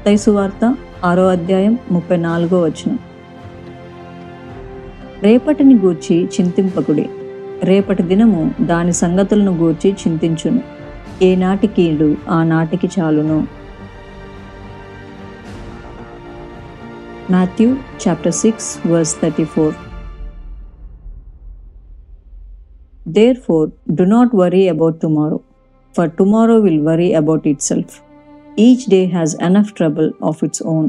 మత్తయి సువార్త 6వ అధ్యాయం 34వ వచనం. రేపటిని గూర్చి చింతింపకుడి, రేపటి దినము దాని సంగతులను గూర్చి చింతించును. ఏనాటి కీడు ఆ నాటికి చాలును. Matthew chapter 6 verse 34. Therefore, do not worry about tomorrow, for tomorrow will worry about itself. Each day has enough trouble of its own.